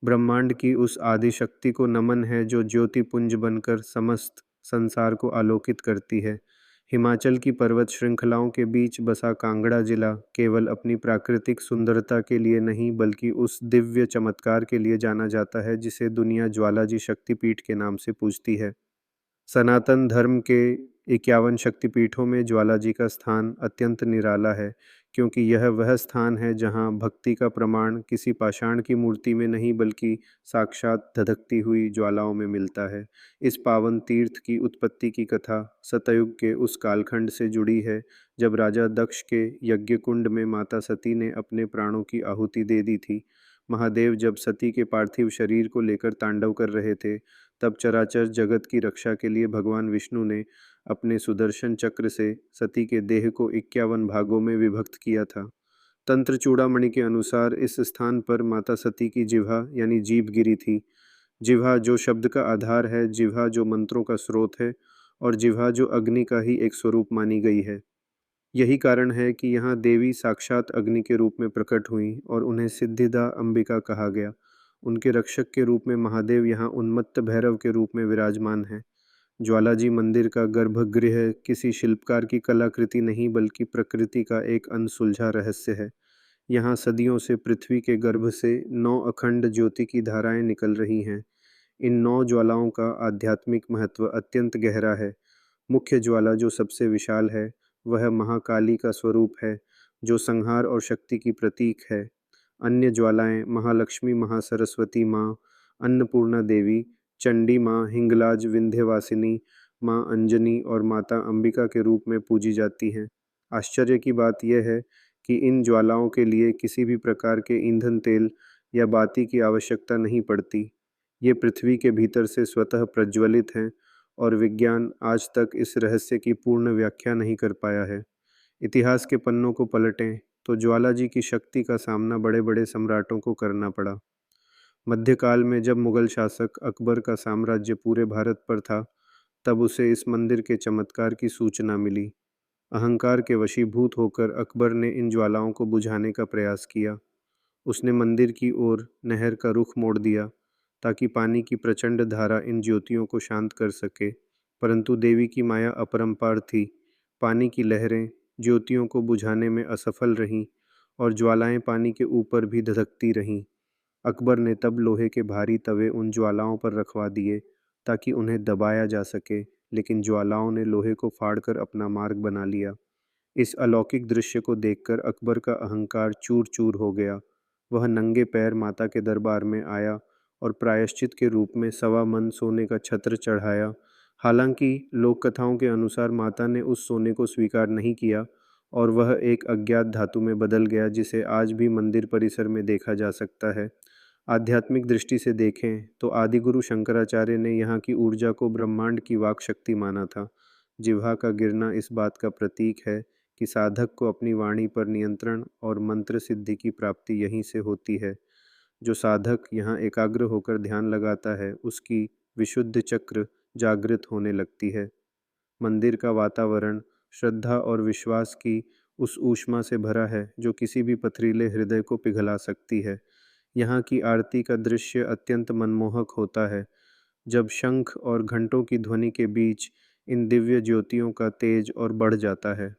ब्रह्मांड की उस आदि शक्ति को नमन है जो ज्योतिपुंज बनकर समस्त संसार को आलोकित करती है। हिमाचल की पर्वत श्रृंखलाओं के बीच बसा कांगड़ा जिला केवल अपनी प्राकृतिक सुंदरता के लिए नहीं बल्कि उस दिव्य चमत्कार के लिए जाना जाता है जिसे दुनिया ज्वालाजी शक्तिपीठ के नाम से पूजती है। सनातन धर्म के 51 शक्तिपीठों में ज्वालाजी का स्थान अत्यंत निराला है, क्योंकि यह वह स्थान है जहाँ भक्ति का प्रमाण किसी पाषाण की मूर्ति में नहीं बल्कि साक्षात धधकती हुई ज्वालाओं में मिलता है। इस पावन तीर्थ की उत्पत्ति की कथा सतयुग के उस कालखंड से जुड़ी है जब राजा दक्ष के यज्ञ कुंड में माता सती ने अपने प्राणों की आहुति दे दी थी। महादेव जब सती के पार्थिव शरीर को लेकर तांडव कर रहे थे, तब चराचर जगत की रक्षा के लिए भगवान विष्णु ने अपने सुदर्शन चक्र से सती के देह को 51 भागों में विभक्त किया था। तंत्र चूड़ामणि के अनुसार इस स्थान पर माता सती की जिह्वा यानी जीभ गिरी थी। जिह्वा जो शब्द का आधार है, जिह्वा जो मंत्रों का स्रोत है और जिह्वा जो अग्नि का ही एक स्वरूप मानी गई है। यही कारण है कि यहाँ देवी साक्षात अग्नि के रूप में प्रकट हुई और उन्हें सिद्धिदा अंबिका कहा गया। उनके रक्षक के रूप में महादेव यहाँ उन्मत्त भैरव के रूप में विराजमान है। ज्वालाजी मंदिर का गर्भगृह किसी शिल्पकार की कलाकृति नहीं बल्कि प्रकृति का एक अनसुलझा रहस्य है। यहाँ सदियों से पृथ्वी के गर्भ से 9 अखंड ज्योति की धाराएं निकल रही हैं। इन 9 ज्वालाओं का आध्यात्मिक महत्व अत्यंत गहरा है। मुख्य ज्वाला जो सबसे विशाल है वह महाकाली का स्वरूप है, जो संहार और शक्ति की प्रतीक है। अन्य ज्वालाएं महालक्ष्मी, महासरस्वती माँ, अन्नपूर्णा देवी, चंडी माँ, हिंगलाज, विंध्यवासिनी माँ, अंजनी और माता अंबिका के रूप में पूजी जाती हैं। आश्चर्य की बात यह है कि इन ज्वालाओं के लिए किसी भी प्रकार के ईंधन तेल या बाती की आवश्यकता नहीं पड़ती। ये पृथ्वी के भीतर से स्वतः प्रज्वलित हैं और विज्ञान आज तक इस रहस्य की पूर्ण व्याख्या नहीं कर पाया है। इतिहास के पन्नों को पलटें तो ज्वालाजी की शक्ति का सामना बड़े बड़े सम्राटों को करना पड़ा। मध्यकाल में जब मुगल शासक अकबर का साम्राज्य पूरे भारत पर था, तब उसे इस मंदिर के चमत्कार की सूचना मिली। अहंकार के वशीभूत होकर अकबर ने इन ज्वालाओं को बुझाने का प्रयास किया। उसने मंदिर की ओर नहर का रुख मोड़ दिया ताकि पानी की प्रचंड धारा इन ज्योतियों को शांत कर सके, परंतु देवी की माया अपरंपार थी। पानी की लहरें ज्योतियों को बुझाने में असफल रहीं और ज्वालाएं पानी के ऊपर भी धधकती रहीं। अकबर ने तब लोहे के भारी तवे उन ज्वालाओं पर रखवा दिए ताकि उन्हें दबाया जा सके, लेकिन ज्वालाओं ने लोहे को फाड़कर अपना मार्ग बना लिया। इस अलौकिक दृश्य को देखकर अकबर का अहंकार चूर चूर हो गया। वह नंगे पैर माता के दरबार में आया और प्रायश्चित के रूप में 1.25 मन सोने का छत्र चढ़ाया। हालांकि लोक कथाओं के अनुसार माता ने उस सोने को स्वीकार नहीं किया और वह एक अज्ञात धातु में बदल गया, जिसे आज भी मंदिर परिसर में देखा जा सकता है। आध्यात्मिक दृष्टि से देखें तो आदिगुरु शंकराचार्य ने यहाँ की ऊर्जा को ब्रह्मांड की वाक शक्ति माना था। जिह्वा का गिरना इस बात का प्रतीक है कि साधक को अपनी वाणी पर नियंत्रण और मंत्र सिद्धि की प्राप्ति यहीं से होती है। जो साधक यहाँ एकाग्र होकर ध्यान लगाता है, उसकी विशुद्ध चक्र जागृत होने लगती है। मंदिर का वातावरण श्रद्धा और विश्वास की उस ऊष्मा से भरा है जो किसी भी पथरीले हृदय को पिघला सकती है। यहाँ की आरती का दृश्य अत्यंत मनमोहक होता है, जब शंख और घंटों की ध्वनि के बीच इन दिव्य ज्योतियों का तेज और बढ़ जाता है।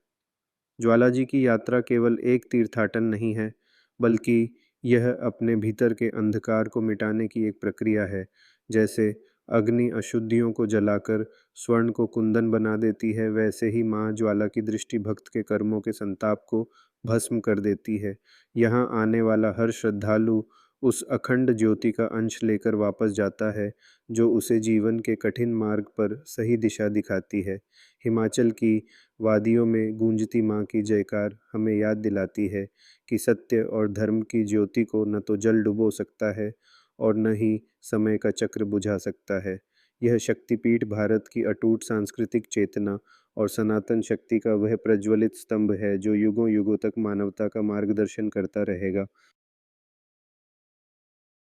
ज्वालाजी की यात्रा केवल एक तीर्थाटन नहीं है, बल्कि यह अपने भीतर के अंधकार को मिटाने की एक प्रक्रिया है। जैसे अग्नि अशुद्धियों को जलाकर स्वर्ण को कुंदन बना देती है, वैसे ही माँ ज्वाला की दृष्टि भक्त के कर्मों के संताप को भस्म कर देती है। यहाँ आने वाला हर श्रद्धालु उस अखंड ज्योति का अंश लेकर वापस जाता है, जो उसे जीवन के कठिन मार्ग पर सही दिशा दिखाती है। हिमाचल की वादियों में गूंजती माँ की जयकार हमें याद दिलाती है कि सत्य और धर्म की ज्योति को न तो जल डुबो सकता है और न ही समय का चक्र बुझा सकता है। यह शक्तिपीठ भारत की अटूट सांस्कृतिक चेतना और सनातन शक्ति का वह प्रज्वलित स्तंभ है जो युगों युगों तक मानवता का मार्गदर्शन करता रहेगा।